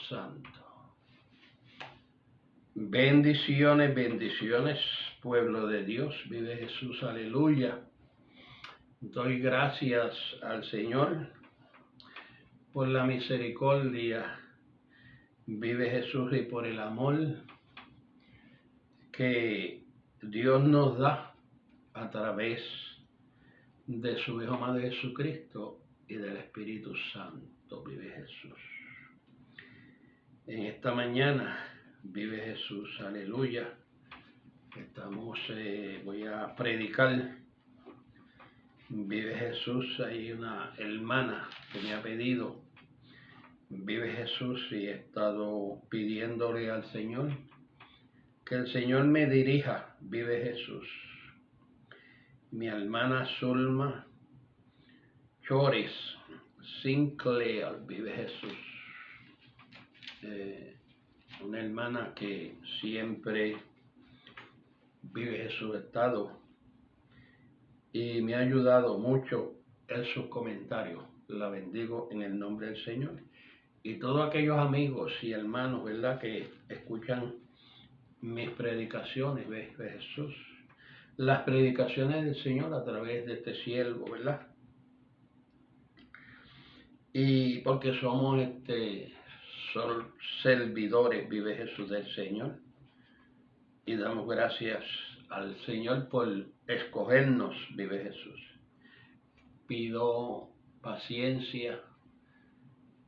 Santo. Bendiciones, bendiciones, pueblo de Dios. Vive Jesús, aleluya. Doy gracias al Señor por la misericordia. Vive Jesús, y por el amor que Dios nos da a través de su Hijo amado Jesucristo y del Espíritu Santo. Vive Jesús. En esta mañana, vive Jesús, aleluya. Voy a predicar. Vive Jesús. Hay una hermana que me ha pedido, vive Jesús, y he estado pidiéndole al Señor que el Señor me dirija. Vive Jesús. Mi hermana Zulma Chores Sinclair, vive Jesús. Una hermana que siempre vive Jesús estado y me ha ayudado mucho en sus comentarios. La bendigo en el nombre del Señor. Y todos aquellos amigos y hermanos, ¿verdad?, que escuchan mis predicaciones, ¿ves, Jesús? Las predicaciones del Señor a través de este siervo, ¿verdad? Y porque somos servidores, vive Jesús, del Señor. Y damos gracias al Señor por escogernos, vive Jesús. Pido paciencia,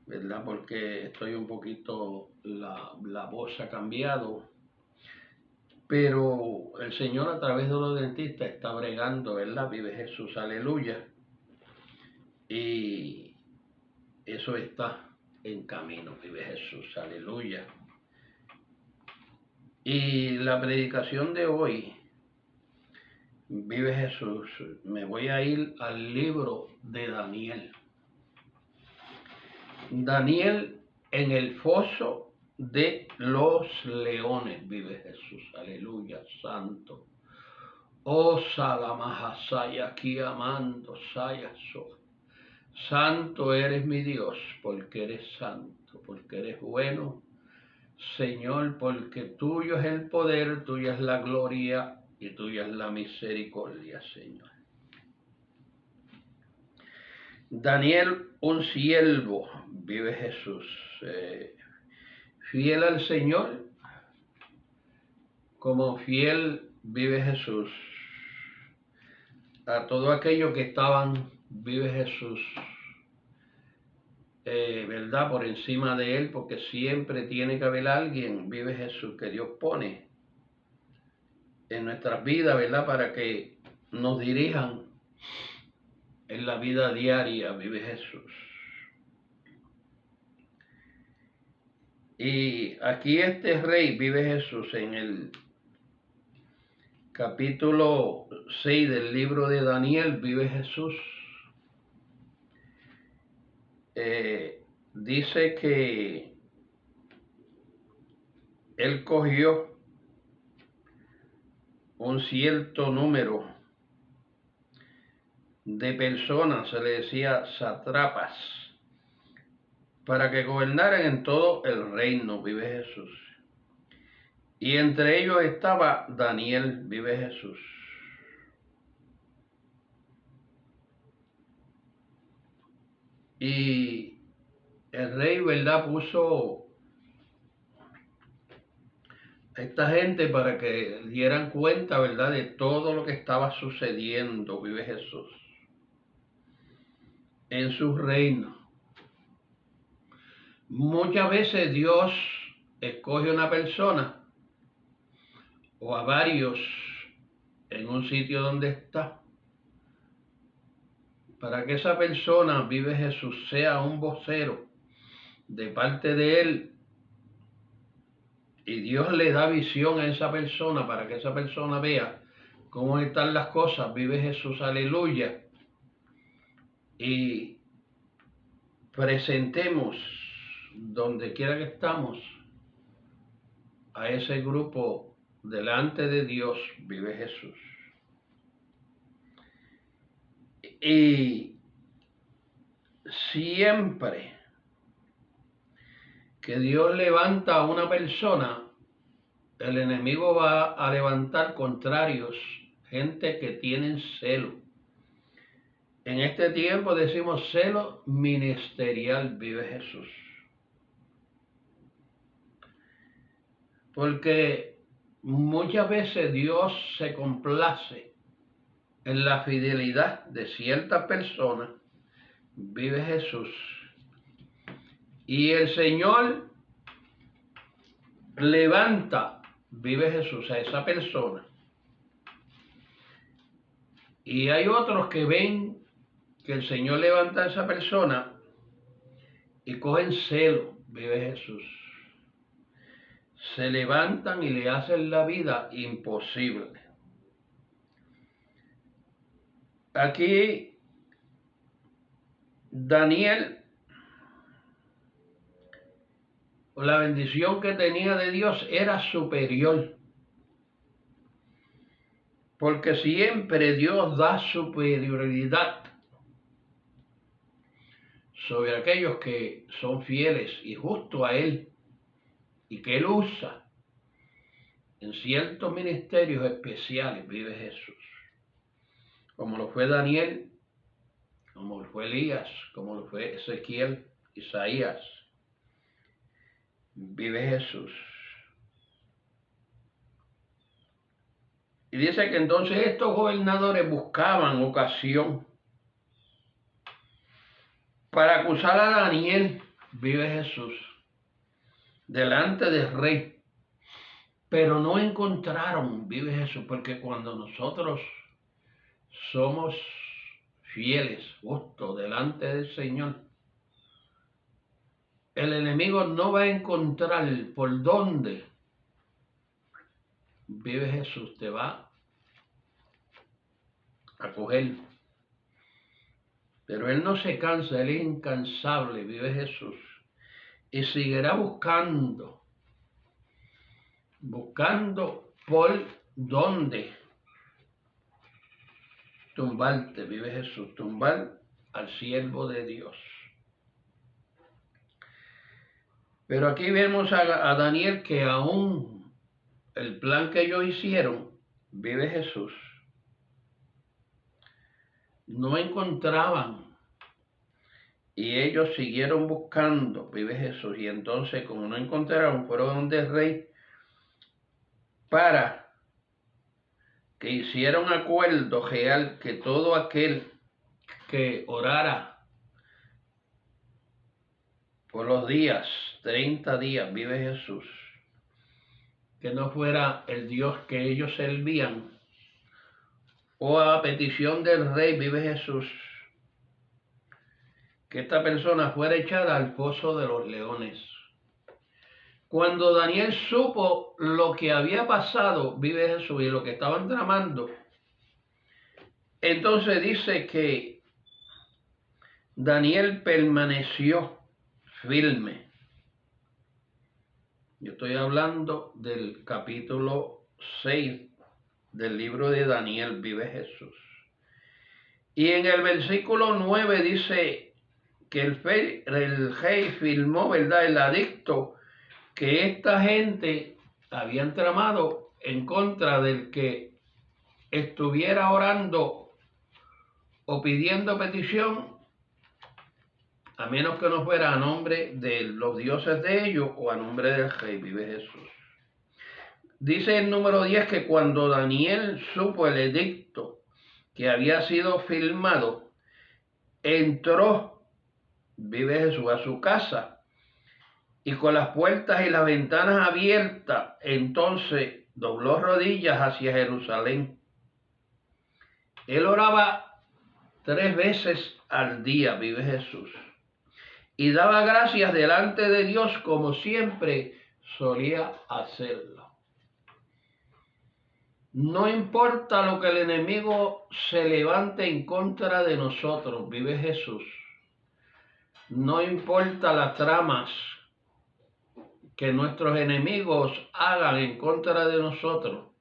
¿verdad? Porque estoy un poquito, la voz ha cambiado. Pero el Señor a través de los dentistas está bregando, ¿verdad? Vive Jesús, aleluya. Y eso está en camino, vive Jesús, aleluya. Y la predicación de hoy, vive Jesús, me voy a ir al libro de Daniel. Daniel en el foso de los leones, vive Jesús, aleluya, santo. Oh Salamahasaya, aquí amando, Sayaso. Santo eres mi Dios, porque eres santo, porque eres bueno, Señor, porque tuyo es el poder, tuya es la gloria y tuya es la misericordia, Señor. Daniel, un siervo, vive Jesús, fiel al Señor, como fiel vive Jesús a todo aquello que estaban, vive Jesús, ¿verdad?, por encima de él, porque siempre tiene que haber alguien, vive Jesús, que Dios pone en nuestras vidas, ¿verdad?, para que nos dirijan en la vida diaria, vive Jesús. Y aquí este rey, vive Jesús, en el capítulo 6 del libro de Daniel, vive Jesús, dice que él cogió un cierto número de personas, se le decía sátrapas, para que gobernaran en todo el reino, vive Jesús. Y entre ellos estaba Daniel, vive Jesús. Y el rey, ¿verdad?, puso a esta gente para que dieran cuenta, ¿verdad?, de todo lo que estaba sucediendo, vive Jesús, en su reino. Muchas veces Dios escoge a una persona o a varios en un sitio donde está, para que esa persona, vive Jesús, sea un vocero de parte de él, y Dios le da visión a esa persona para que esa persona vea cómo están las cosas, vive Jesús, aleluya, y presentemos donde quiera que estamos a ese grupo delante de Dios, vive Jesús. Y siempre que Dios levanta a una persona, el enemigo va a levantar contrarios, gente que tienen celo. En este tiempo decimos celo ministerial, vive Jesús. Porque muchas veces Dios se complace en la fidelidad de ciertas personas, vive Jesús. Y el Señor levanta, vive Jesús, a esa persona. Y hay otros que ven que el Señor levanta a esa persona y cogen celo, vive Jesús. Se levantan y le hacen la vida imposible. Aquí Daniel, la bendición que tenía de Dios era superior, porque siempre Dios da superioridad sobre aquellos que son fieles y justos a Él y que Él usa en ciertos ministerios especiales, vive Jesús. Como lo fue Daniel, como lo fue Elías, como lo fue Ezequiel, Isaías, vive Jesús. Y dice que entonces estos gobernadores buscaban ocasión para acusar a Daniel, vive Jesús, delante del rey. Pero no encontraron, vive Jesús, porque cuando nosotros somos fieles, justos, delante del Señor, el enemigo no va a encontrar por dónde, vive Jesús, te va a coger. Pero Él no se cansa, Él es incansable, vive Jesús. Y seguirá buscando por dónde tumbarte, vive Jesús, tumbar al siervo de Dios. Pero aquí vemos a Daniel que aún el plan que ellos hicieron, vive Jesús, no encontraban. Y ellos siguieron buscando, vive Jesús. Y entonces, como no encontraron, fueron donde el rey para que hiciera un acuerdo real que todo aquel que orara por los días, 30 días, vive Jesús, que no fuera el Dios que ellos servían, o a petición del rey, vive Jesús, que esta persona fuera echada al foso de los leones. Cuando Daniel supo lo que había pasado, vive Jesús, y lo que estaban tramando, entonces dice que Daniel permaneció firme. Yo estoy hablando del capítulo 6 del libro de Daniel, vive Jesús. Y en el versículo 9 dice que el rey firmó, ¿verdad?, el adicto, que esta gente habían tramado en contra del que estuviera orando o pidiendo petición, a menos que no fuera a nombre de los dioses de ellos o a nombre del rey, vive Jesús. Dice el número 10 que cuando Daniel supo el edicto que había sido firmado, entró, vive Jesús, a su casa, y con las puertas y las ventanas abiertas, entonces dobló rodillas hacia Jerusalén. Él oraba 3 veces al día, vive Jesús, y daba gracias delante de Dios como siempre solía hacerlo. No importa lo que el enemigo se levante en contra de nosotros, vive Jesús. No importa las tramas que nuestros enemigos hagan en contra de nosotros.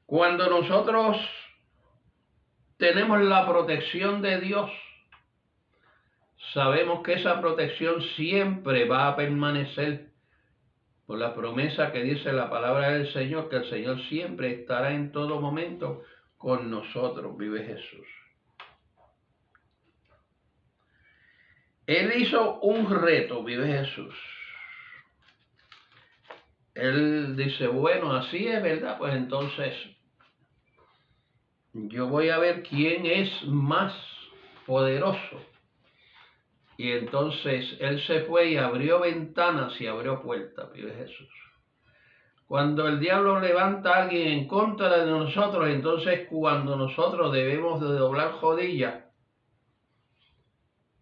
Cuando nosotros tenemos la protección de Dios, sabemos que esa protección siempre va a permanecer por la promesa que dice la palabra del Señor, que el Señor siempre estará en todo momento con nosotros, vive Jesús. Él hizo un reto, vive Jesús. Él dice, bueno, así es, ¿verdad? Pues entonces yo voy a ver quién es más poderoso. Y entonces él se fue y abrió ventanas y abrió puertas, vive Jesús. Cuando el diablo levanta a alguien en contra de nosotros, entonces cuando nosotros debemos de doblar rodillas,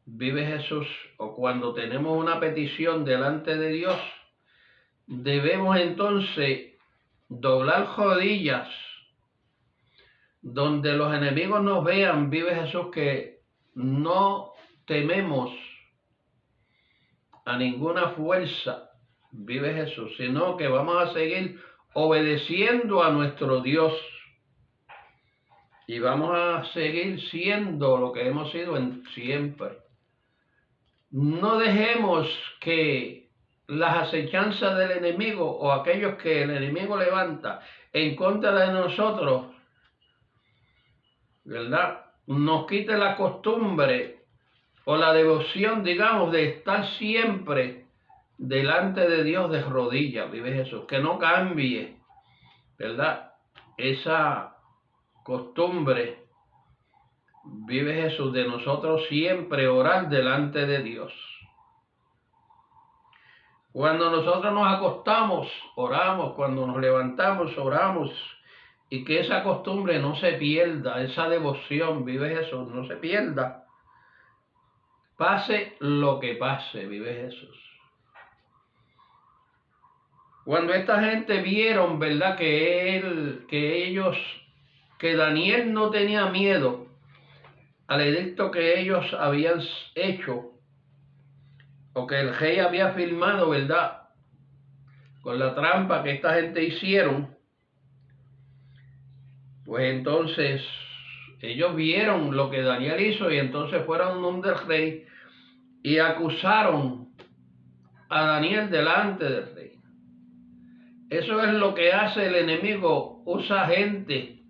vive Jesús, o cuando tenemos una petición delante de Dios, debemos entonces doblar rodillas, donde los enemigos nos vean, vive Jesús, que no tememos a ninguna fuerza, vive Jesús, sino que vamos a seguir obedeciendo a nuestro Dios y vamos a seguir siendo lo que hemos sido siempre. No dejemos que las acechanzas del enemigo o aquellos que el enemigo levanta en contra de nosotros, ¿verdad?, nos quite la costumbre o la devoción, digamos, de estar siempre delante de Dios de rodillas, vive Jesús, que no cambie, ¿verdad?, esa costumbre, vive Jesús, de nosotros siempre orar delante de Dios. Cuando nosotros nos acostamos, oramos, cuando nos levantamos, oramos, y que esa costumbre no se pierda, esa devoción, vive Jesús, no se pierda, pase lo que pase, vive Jesús. Cuando esta gente vieron, ¿verdad?, que Daniel no tenía miedo al edicto que ellos habían hecho, o que el rey había firmado, ¿verdad?, con la trampa que esta gente hicieron, pues entonces ellos vieron lo que Daniel hizo y entonces fueron donde el rey y acusaron a Daniel delante del rey. Eso es lo que hace el enemigo, usa gente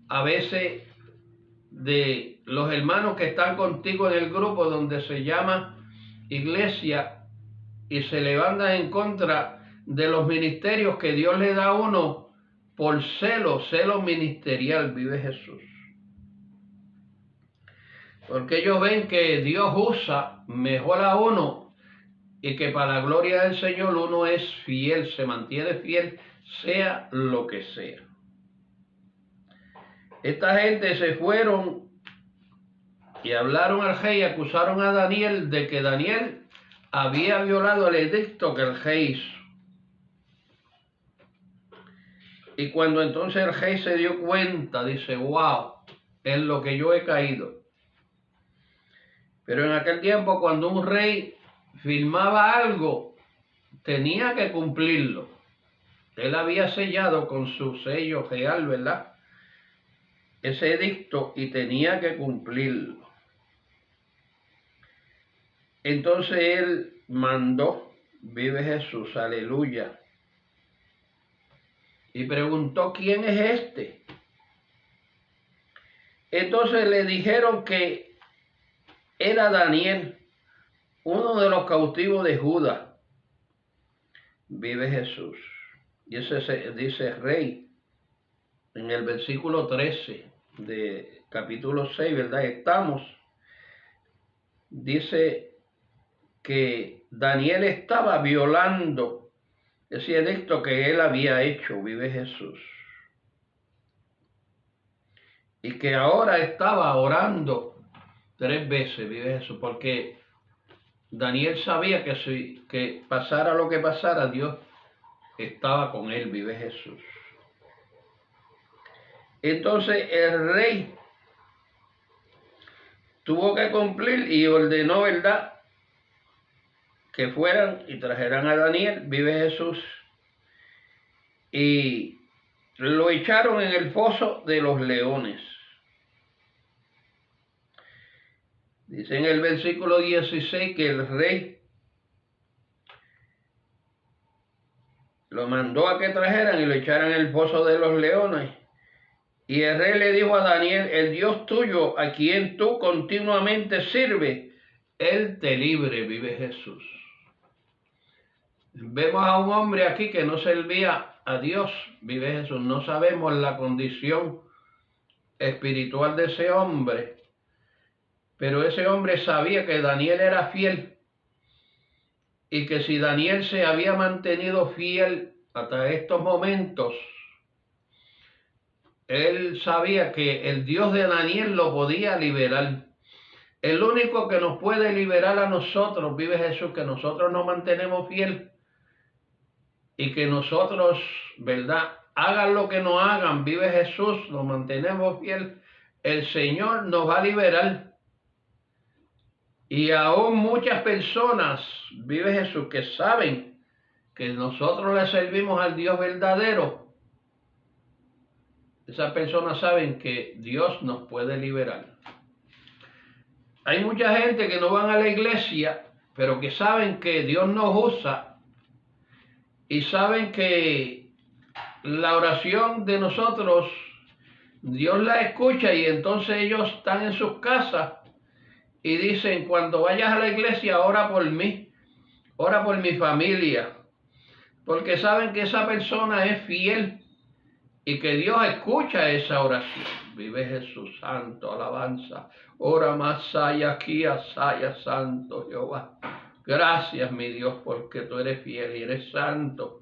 a veces de los hermanos que están contigo en el grupo donde se llama iglesia y se levantan en contra de los ministerios que Dios le da a uno por celo ministerial, vive Jesús. Porque ellos ven que Dios usa mejor a uno y que para la gloria del Señor uno es fiel, se mantiene fiel, sea lo que sea. Esta gente se fueron y hablaron al rey y acusaron a Daniel de que Daniel había violado el edicto que el rey hizo. Y cuando entonces el rey se dio cuenta, dice, wow, en lo que yo he caído. Pero en aquel tiempo, cuando un rey firmaba algo, tenía que cumplirlo. Él había sellado con su sello real, ¿verdad?, ese edicto, y tenía que cumplirlo. Entonces él mandó, vive Jesús, aleluya, y preguntó, ¿quién es este? Entonces le dijeron que era Daniel, uno de los cautivos de Judá, vive Jesús. Y ese dice rey, en el versículo 13 de capítulo 6, ¿verdad? Estamos, dice que Daniel estaba violando ese edicto que él había hecho, vive Jesús. Y que ahora estaba orando 3 veces, vive Jesús, porque Daniel sabía que pasara lo que pasara, Dios estaba con él, vive Jesús. Entonces el rey tuvo que cumplir y ordenó, ¿verdad?, que fueran y trajeran a Daniel, vive Jesús, y lo echaron en el foso de los leones. Dice en el versículo 16 que el rey lo mandó a que trajeran y lo echaran en el foso de los leones. Y el rey le dijo a Daniel: el Dios tuyo, a quien tú continuamente sirves, Él te libre, vive Jesús. Vemos a un hombre aquí que no servía a Dios, vive Jesús. No sabemos la condición espiritual de ese hombre, pero ese hombre sabía que Daniel era fiel y que si Daniel se había mantenido fiel hasta estos momentos, él sabía que el Dios de Daniel lo podía liberar. El único que nos puede liberar a nosotros, vive Jesús, que nosotros nos mantenemos fiel y que nosotros, ¿verdad? Hagan lo que nos hagan, vive Jesús, nos mantenemos fiel. El Señor nos va a liberar. Y aún muchas personas, vive Jesús, que saben que nosotros le servimos al Dios verdadero, esas personas saben que Dios nos puede liberar. Hay mucha gente que no van a la iglesia, pero que saben que Dios nos usa y saben que la oración de nosotros, Dios la escucha, y entonces ellos están en sus casas y dicen: cuando vayas a la iglesia, ora por mí, ora por mi familia, porque saben que esa persona es fiel y que Dios escucha esa oración. Vive Jesús, santo, alabanza. Ora más saya aquí, asaya, santo Jehová. Gracias, mi Dios, porque tú eres fiel y eres santo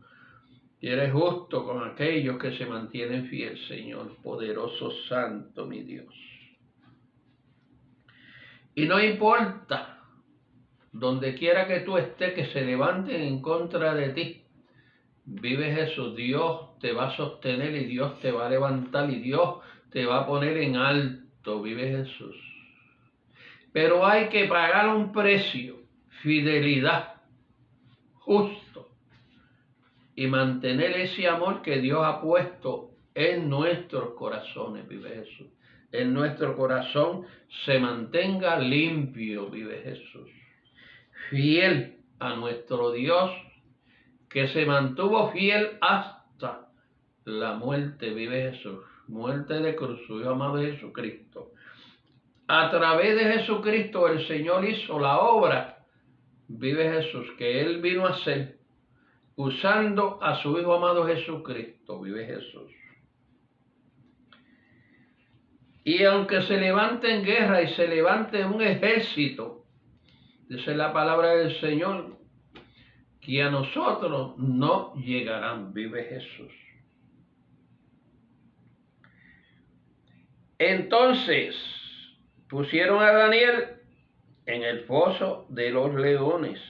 y eres justo con aquellos que se mantienen fiel, Señor, poderoso, santo, mi Dios. Y no importa donde quiera que tú estés, que se levanten en contra de ti, vive Jesús, Dios te va a sostener y Dios te va a levantar y Dios te va a poner en alto, vive Jesús. Pero hay que pagar un precio: fidelidad, justo, y mantener ese amor que Dios ha puesto en nuestros corazones, vive Jesús. En nuestro corazón se mantenga limpio, vive Jesús. Fiel a nuestro Dios, que se mantuvo fiel hasta la muerte, vive Jesús. Muerte de cruz, su Hijo amado Jesucristo. A través de Jesucristo el Señor hizo la obra, vive Jesús, que Él vino a hacer, usando a su Hijo amado Jesucristo, vive Jesús. Y aunque se levante en guerra y se levante un ejército, dice la palabra del Señor, que a nosotros no llegarán, vive Jesús. Entonces pusieron a Daniel en el foso de los leones.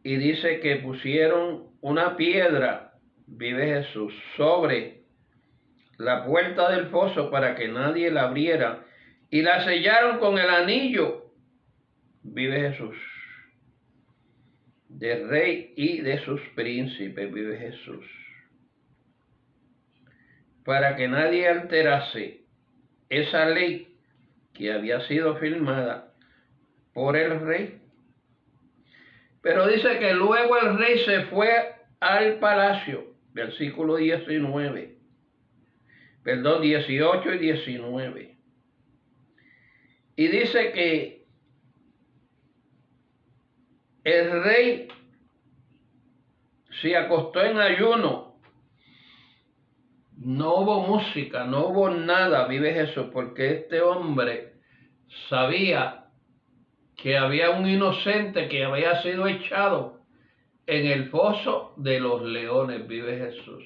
Y dice que pusieron una piedra, vive Jesús, sobre la puerta del foso para que nadie la abriera, y la sellaron con el anillo, vive Jesús, del rey y de sus príncipes, vive Jesús, para que nadie alterase esa ley que había sido firmada por el rey. Pero dice que luego el rey se fue al palacio, versículo 19, perdón, 18 y 19. Y dice que el rey se acostó en ayuno. No hubo música, no hubo nada, vive Jesús, porque este hombre sabía que había un inocente que había sido echado en el foso de los leones, vive Jesús.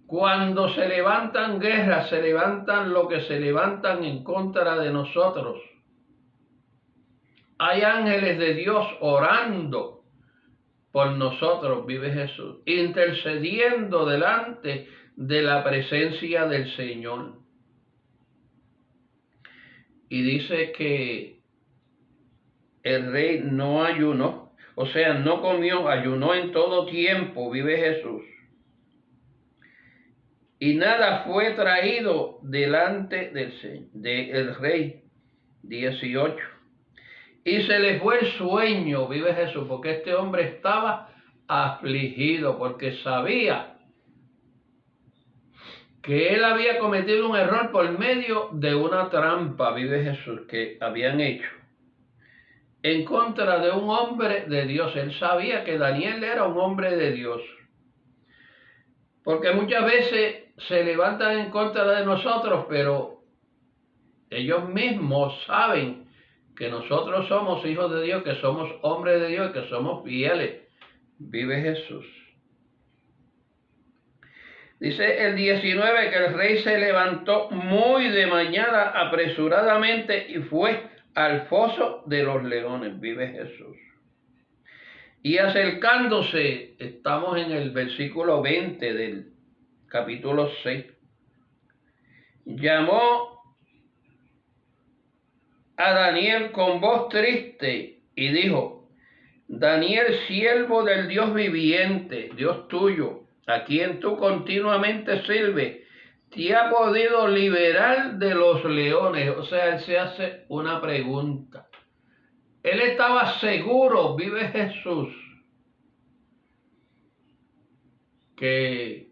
Cuando se levantan guerras, se levantan lo que se levantan en contra de nosotros. Hay ángeles de Dios orando por nosotros, vive Jesús, intercediendo delante de la presencia del Señor. Y dice que el rey no ayunó, o sea, no comió, ayunó en todo tiempo, vive Jesús. y nada fue traído delante del rey. 18. Y se le fue el sueño, vive Jesús, porque este hombre estaba afligido, porque sabía que él había cometido un error por medio de una trampa, vive Jesús, que habían hecho en contra de un hombre de Dios. Él sabía que Daniel era un hombre de Dios, porque muchas veces se levantan en contra de nosotros, pero ellos mismos saben que nosotros somos hijos de Dios, que somos hombres de Dios, que somos fieles. Vive Jesús. Dice el 19 que el rey se levantó muy de mañana apresuradamente y fue al foso de los leones. Vive Jesús. Y acercándose, estamos en el versículo 20 del capítulo 6, llamó a Daniel con voz triste y dijo: Daniel, siervo del Dios viviente, Dios tuyo, a quien tú continuamente sirves, ¿te ha podido liberar de los leones? O sea, él se hace una pregunta. Él estaba seguro, vive Jesús, que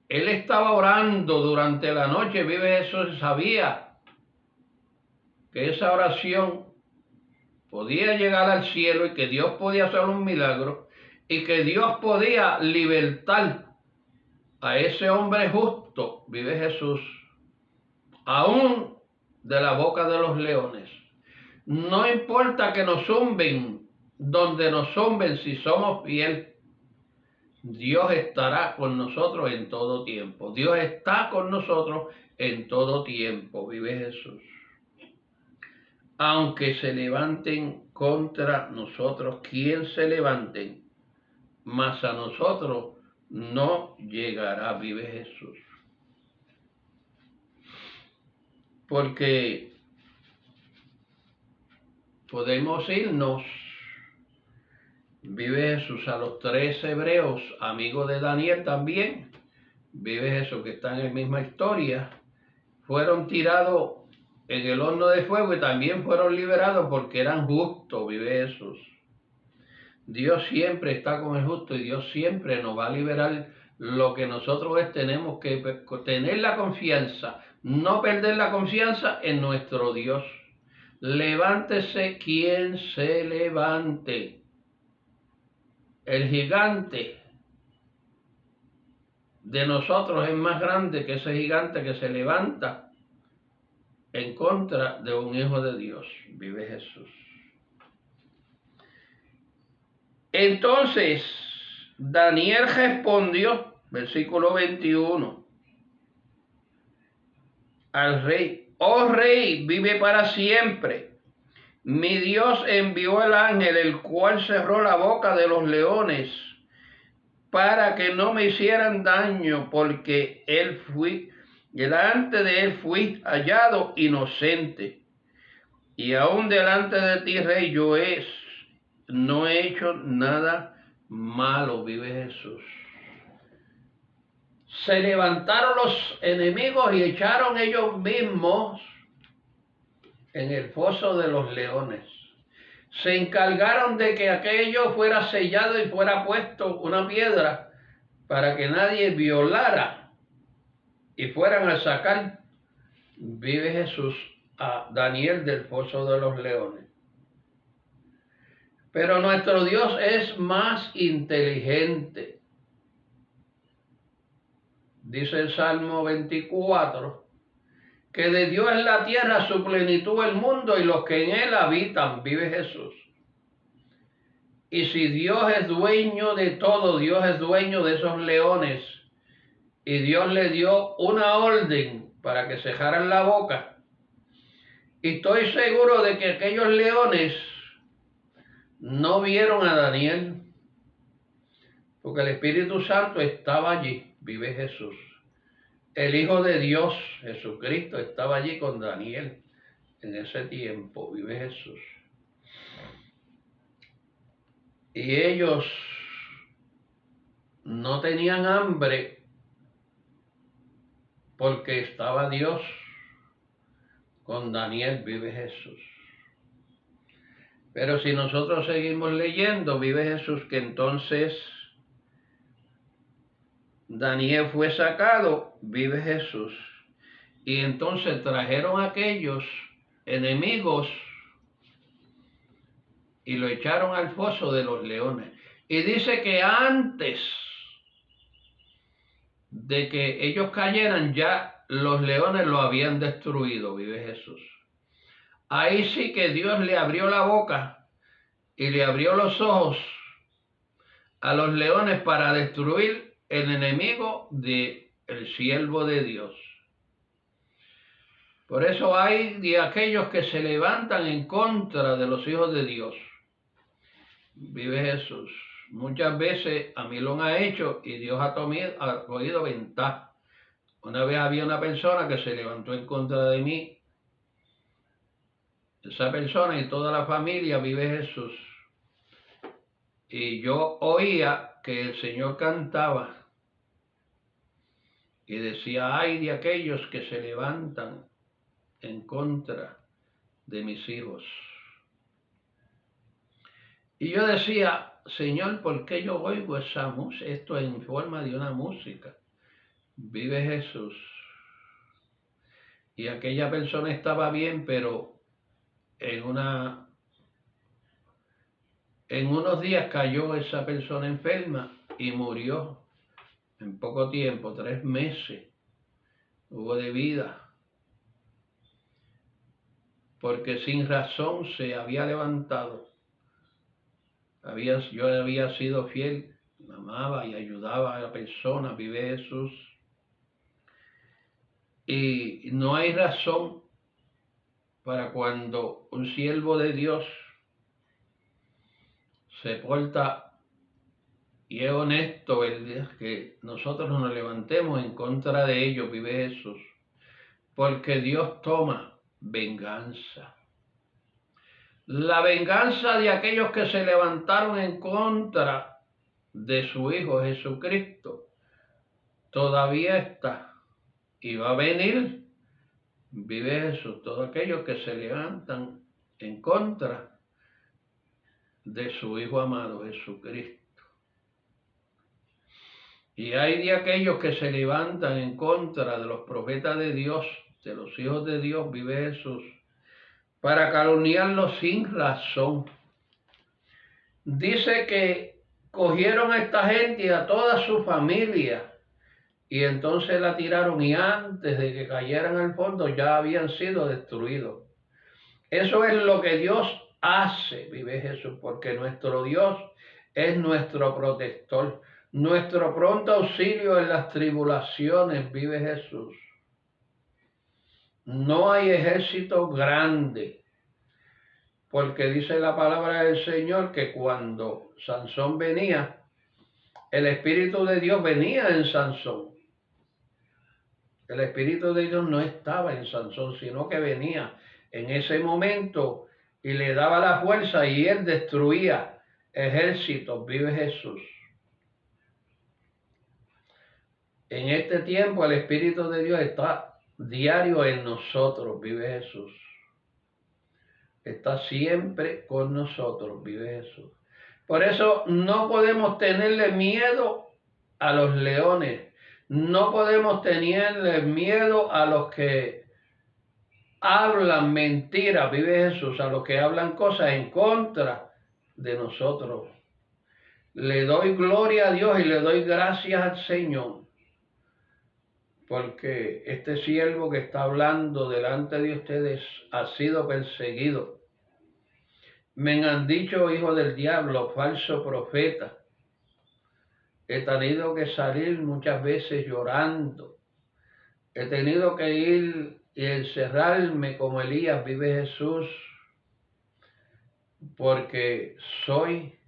él estaba orando durante la noche, vive Jesús, sabía que esa oración podía llegar al cielo y que Dios podía hacer un milagro y que Dios podía libertar a ese hombre justo, vive Jesús, aún de la boca de los leones. No importa que nos zumben, donde nos zumben, si somos fieles, Dios estará con nosotros en todo tiempo. Dios está con nosotros en todo tiempo, vive Jesús. Aunque se levanten contra nosotros, quien se levanten, mas a nosotros no llegará, vive Jesús. Porque podemos irnos, vive Jesús, a los 3 hebreos, amigos de Daniel también, vive Jesús, que están en la misma historia, fueron tirados en el horno de fuego y también fueron liberados porque eran justos, vive Jesús. Dios siempre está con el justo y Dios siempre nos va a liberar. Lo que nosotros tenemos que tener la confianza, no perder la confianza en nuestro Dios. Levántese quien se levante. El gigante de nosotros es más grande que ese gigante que se levanta en contra de un hijo de Dios. Vive Jesús. Entonces Daniel respondió, versículo 21, al rey: oh rey, vive para siempre. Mi Dios envió el ángel, el cual cerró la boca de los leones para que no me hicieran daño, porque delante de él fui hallado inocente. Y aún delante de ti, rey, no he hecho nada malo, vive Jesús. Se levantaron los enemigos y echaron ellos mismos en el foso de los leones. Se encargaron de que aquello fuera sellado y fuera puesto una piedra para que nadie violara y fueran a sacar, vive Jesús, a Daniel del foso de los leones. Pero nuestro Dios es más inteligente. Dice el Salmo 24, que de Dios es la tierra, su plenitud el mundo y los que en él habitan, vive Jesús. Y si Dios es dueño de todo, Dios es dueño de esos leones, y Dios le dio una orden para que cejaran la boca, y estoy seguro de que aquellos leones no vieron a Daniel, porque el Espíritu Santo estaba allí, vive Jesús. El Hijo de Dios, Jesucristo, estaba allí con Daniel en ese tiempo, vive Jesús. Y ellos no tenían hambre porque estaba Dios con Daniel, vive Jesús. Pero si nosotros seguimos leyendo, vive Jesús, que entonces Daniel fue sacado, vive Jesús. Y entonces trajeron a aquellos enemigos y lo echaron al foso de los leones. Y dice que antes de que ellos cayeran, ya los leones lo habían destruido, vive Jesús. Ahí sí que Dios le abrió la boca y le abrió los ojos a los leones para destruir el enemigo del siervo de Dios. Por eso hay de aquellos que se levantan en contra de los hijos de Dios. Vive Jesús. Muchas veces a mí lo ha hecho y Dios ha cogido ventaja. Una vez había una persona que se levantó en contra de mí. Esa persona y toda la familia, vive Jesús. Y yo oía que el Señor cantaba y decía, ay de aquellos que se levantan en contra de mis hijos. Y yo decía, Señor, ¿por qué yo oigo esa música? Esto en forma de una música. Vive Jesús. Y aquella persona estaba bien, pero en unos días cayó esa persona enferma y murió en poco tiempo, 3 meses hubo de vida. Porque sin razón se había levantado. Yo había sido fiel, amaba y ayudaba a la persona, vive Jesús. Y no hay razón para cuando un siervo de Dios se porta y es honesto, el día que nosotros nos levantemos en contra de ellos, vive Jesús. Porque Dios toma venganza. La venganza de aquellos que se levantaron en contra de su Hijo Jesucristo todavía está y va a venir, vive Jesús, todos aquellos que se levantan en contra de su Hijo amado Jesucristo. Y hay de aquellos que se levantan en contra de los profetas de Dios, de los hijos de Dios, vive Jesús, para calumniarlos sin razón. Dice que cogieron a esta gente y a toda su familia y entonces la tiraron y antes de que cayeran al fondo ya habían sido destruidos. Eso es lo que Dios hace, vive Jesús, porque nuestro Dios es nuestro protector, nuestro pronto auxilio en las tribulaciones, vive Jesús. No hay ejército grande, porque dice la palabra del Señor que cuando Sansón venía, el Espíritu de Dios venía en Sansón. El Espíritu de Dios no estaba en Sansón, sino que venía en ese momento y le daba la fuerza y él destruía ejércitos, vive Jesús. En este tiempo el Espíritu de Dios está diario en nosotros, vive Jesús. Está siempre con nosotros, vive Jesús. Por eso no podemos tenerle miedo a los leones. No podemos tenerle miedo a los que hablan mentiras, vive Jesús, a los que hablan cosas en contra de nosotros. Le doy gloria a Dios y le doy gracias al Señor, porque este siervo que está hablando delante de ustedes ha sido perseguido. Me han dicho hijo del diablo, falso profeta. He tenido que salir muchas veces llorando. He tenido que ir y encerrarme como Elías, vive Jesús, porque soy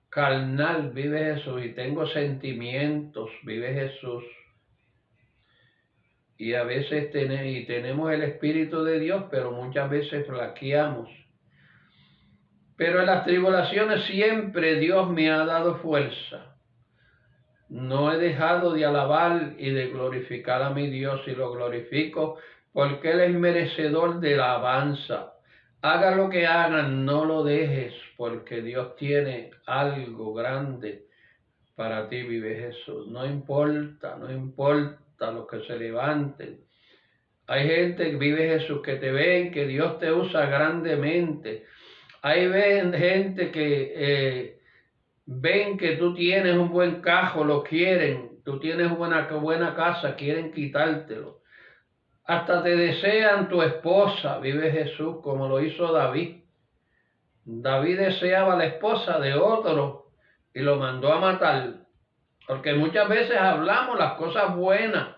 carnal, vive Jesús, y tengo sentimientos, vive Jesús. Y a veces tenemos el Espíritu de Dios, pero muchas veces flaqueamos. Pero en las tribulaciones siempre Dios me ha dado fuerza. No he dejado de alabar y de glorificar a mi Dios, y lo glorifico porque Él es merecedor de la alabanza. Haga lo que hagan, no lo dejes, porque Dios tiene algo grande para ti, vive Jesús. No importa, no importa lo que se levanten. Hay gente, vive Jesús, que te ven, que Dios te usa grandemente. Hay gente que ven que tú tienes un buen cajo, lo quieren. Tú tienes una buena casa, quieren quitártelo. Hasta te desean tu esposa, vive Jesús, como lo hizo David. David deseaba la esposa de otro y lo mandó a matar. Porque muchas veces hablamos las cosas buenas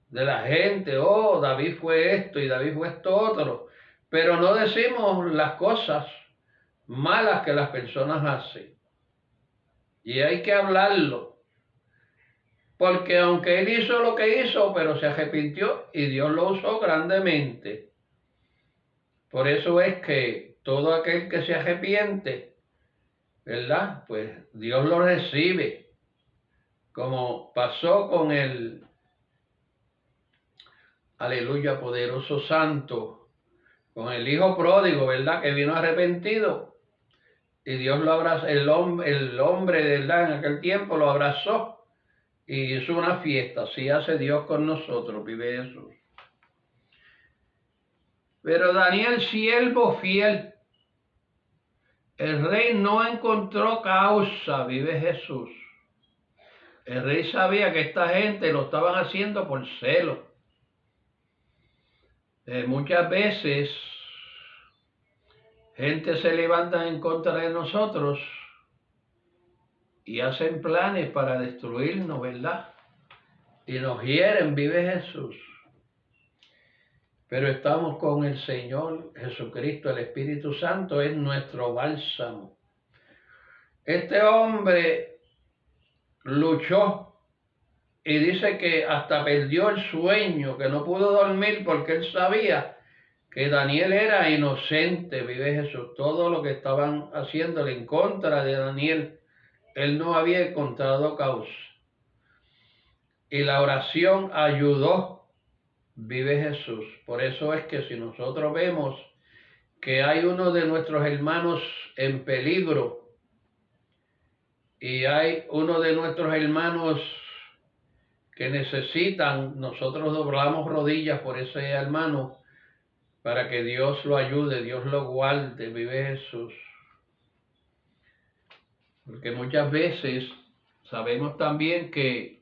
de la gente. Oh, David fue esto y David fue esto otro. Pero no decimos las cosas malas que las personas hacen. Y hay que hablarlo. Porque aunque él hizo lo que hizo, pero se arrepintió y Dios lo usó grandemente. Por eso es que todo aquel que se arrepiente, ¿verdad? Pues Dios lo recibe. Como pasó con el, aleluya, poderoso santo, con el hijo pródigo, ¿verdad? Que vino arrepentido. Y Dios lo abrazó, el hombre, ¿verdad? En aquel tiempo lo abrazó y hizo una fiesta. Así hace Dios con nosotros, vive Jesús. Pero Daniel, siervo fiel, el rey no encontró causa, vive Jesús. El rey sabía que esta gente lo estaban haciendo por celo. Muchas veces gente se levanta en contra de nosotros y hacen planes para destruirnos, ¿verdad? Y nos hieren, vive Jesús. Pero estamos con el Señor Jesucristo, el Espíritu Santo es nuestro bálsamo. Este hombre luchó y dice que hasta perdió el sueño, que no pudo dormir porque él sabía que Daniel era inocente, vive Jesús. Todo lo que estaban haciéndole en contra de Daniel, él no había encontrado causa. Y la oración ayudó, vive Jesús. Por eso es que si nosotros vemos que hay uno de nuestros hermanos en peligro y hay uno de nuestros hermanos que necesitan, nosotros doblamos rodillas por ese hermano para que Dios lo ayude, Dios lo guarde, vive Jesús. Porque muchas veces sabemos también que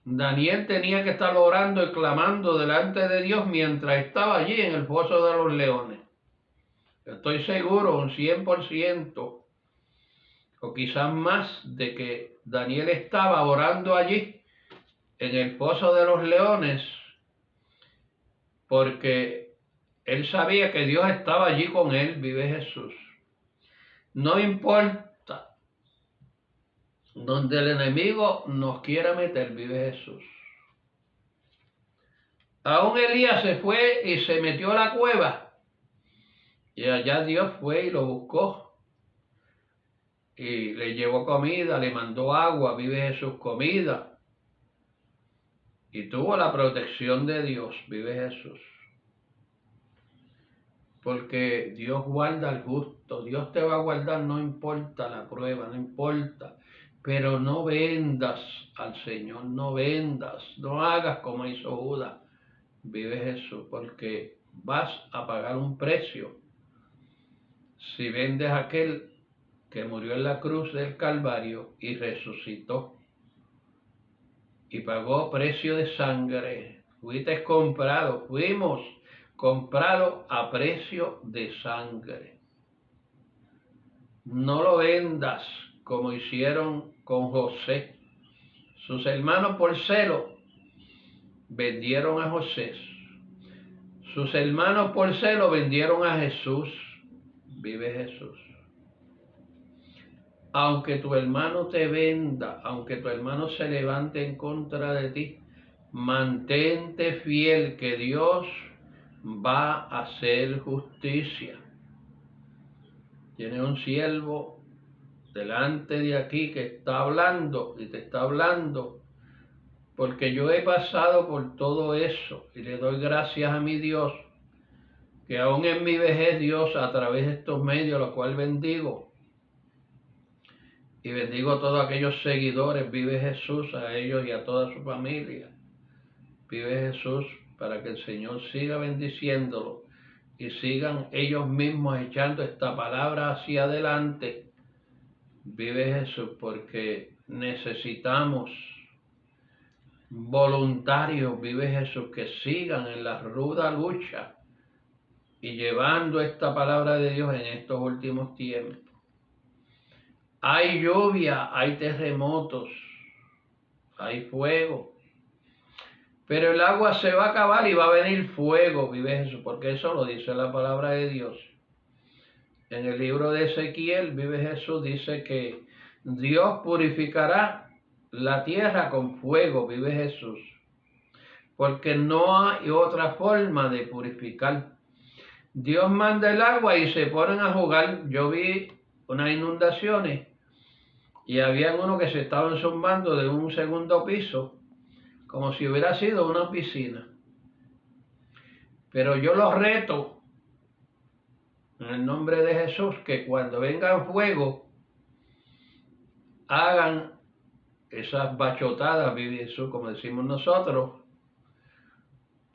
Daniel tenía que estar orando y clamando delante de Dios mientras estaba allí en el foso de los leones. Estoy seguro, un 100%, o quizás más, de que Daniel estaba orando allí en el foso de los leones porque él sabía que Dios estaba allí con él, vive Jesús. No importa donde el enemigo nos quiera meter, vive Jesús. Aún Elías se fue y se metió a la cueva y allá Dios fue y lo buscó y le llevó comida, le mandó agua, vive Jesús, comida, y tuvo la protección de Dios, vive Jesús. Porque Dios guarda al justo, Dios te va a guardar, no importa la prueba, no importa, pero no vendas al Señor, no vendas, no hagas como hizo Judas, vive Jesús, porque vas a pagar un precio si vendes a aquel que murió en la cruz del Calvario y resucitó y pagó precio de sangre. Fuiste comprado, fuimos comprados a precio de sangre. No lo vendas como hicieron con José. Sus hermanos por celo vendieron a José. Sus hermanos por celo vendieron a Jesús. Vive Jesús. Aunque tu hermano te venda, aunque tu hermano se levante en contra de ti, mantente fiel que Dios va a hacer justicia. Tiene un siervo delante de aquí que está hablando y te está hablando, porque yo he pasado por todo eso y le doy gracias a mi Dios, que aún en mi vejez Dios a través de estos medios, los cuales bendigo, y bendigo a todos aquellos seguidores, vive Jesús, a ellos y a toda su familia, vive Jesús, para que el Señor siga bendiciéndolo y sigan ellos mismos echando esta palabra hacia adelante. Vive Jesús, porque necesitamos voluntarios, vive Jesús, que sigan en la ruda lucha y llevando esta palabra de Dios en estos últimos tiempos. Hay lluvia, hay terremotos, hay fuego, pero el agua se va a acabar y va a venir fuego, vive Jesús, porque eso lo dice la palabra de Dios. En el libro de Ezequiel, vive Jesús, dice que Dios purificará la tierra con fuego, vive Jesús, porque no hay otra forma de purificar. Dios manda el agua y se ponen a jugar. Yo vi unas inundaciones y había uno que se estaban zumbando de un segundo piso, como si hubiera sido una piscina. Pero yo los reto, en el nombre de Jesús, que cuando venga fuego, hagan esas bachotadas, vive Jesús, como decimos nosotros,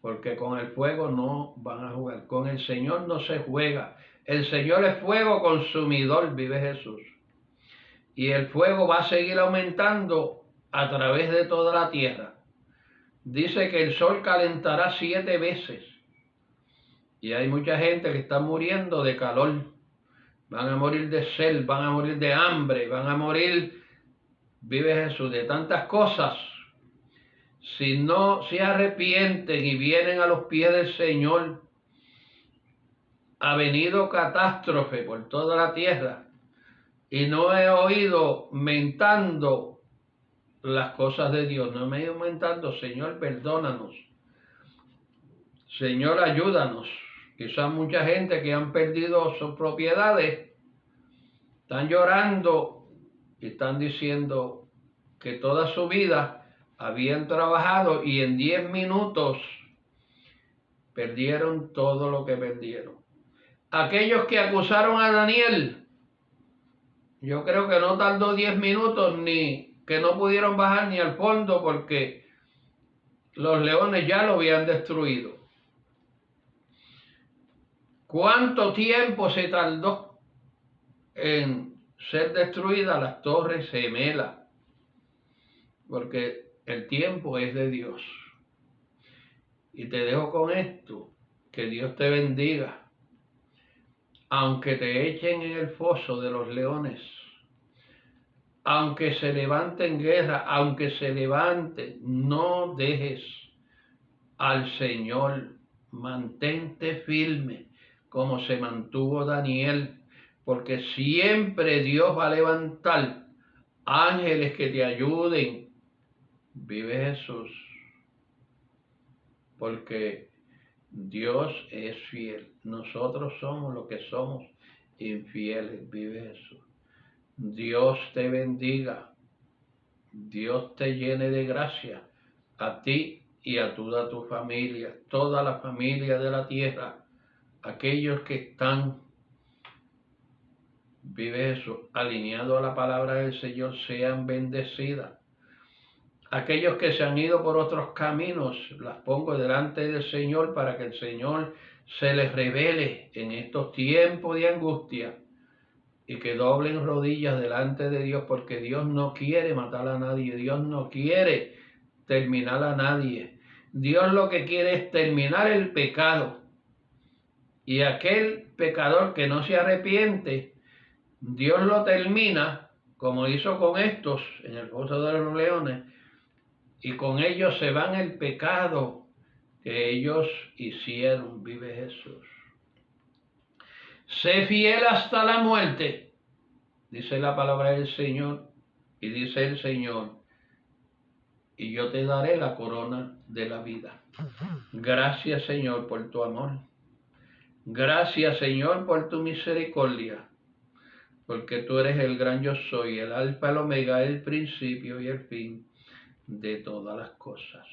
porque con el fuego no van a jugar. Con el Señor no se juega. El Señor es fuego consumidor, vive Jesús. Y el fuego va a seguir aumentando a través de toda la tierra. Dice que el sol calentará 7 veces. Y hay mucha gente que está muriendo de calor. Van a morir de sed, van a morir de hambre, van a morir, vive Jesús, de tantas cosas. Si no se arrepienten y vienen a los pies del Señor, ha venido catástrofe por toda la tierra. Y no he oído mentando las cosas de Dios, no me he ido mentando, Señor, perdónanos. Señor, ayúdanos. Quizás mucha gente que han perdido sus propiedades están llorando y están diciendo que toda su vida habían trabajado y en 10 minutos perdieron todo lo que perdieron. Aquellos que acusaron a Daniel, yo creo que no tardó 10 minutos ni que no pudieron bajar ni al fondo porque los leones ya lo habían destruido. ¿Cuánto tiempo se tardó en ser destruidas las torres gemelas? Porque el tiempo es de Dios. Y te dejo con esto, que Dios te bendiga. Aunque te echen en el foso de los leones, aunque se levante en guerra, aunque se levante, no dejes al Señor, mantente firme como se mantuvo Daniel, porque siempre Dios va a levantar ángeles que te ayuden. Vive Jesús, porque Dios es fiel. Nosotros somos los que somos infieles. Vive Jesús. Dios te bendiga. Dios te llene de gracia a ti y a toda tu familia, toda la familia de la tierra, aquellos que están, vive Jesús, alineados a la palabra del Señor, sean bendecidas. Aquellos que se han ido por otros caminos, las pongo delante del Señor para que el Señor se les revele en estos tiempos de angustia y que doblen rodillas delante de Dios, porque Dios no quiere matar a nadie, Dios no quiere terminar a nadie. Dios lo que quiere es terminar el pecado. Y aquel pecador que no se arrepiente, Dios lo termina, como hizo con estos en el foso de los leones, y con ellos se van el pecado que ellos hicieron. Vive Jesús. Sé fiel hasta la muerte, dice la palabra del Señor, y dice el Señor, y yo te daré la corona de la vida. Gracias, Señor, por tu amor. Gracias, Señor, por tu misericordia. porque tú eres el gran yo soy, el alfa, el omega, el principio y el fin de todas las cosas.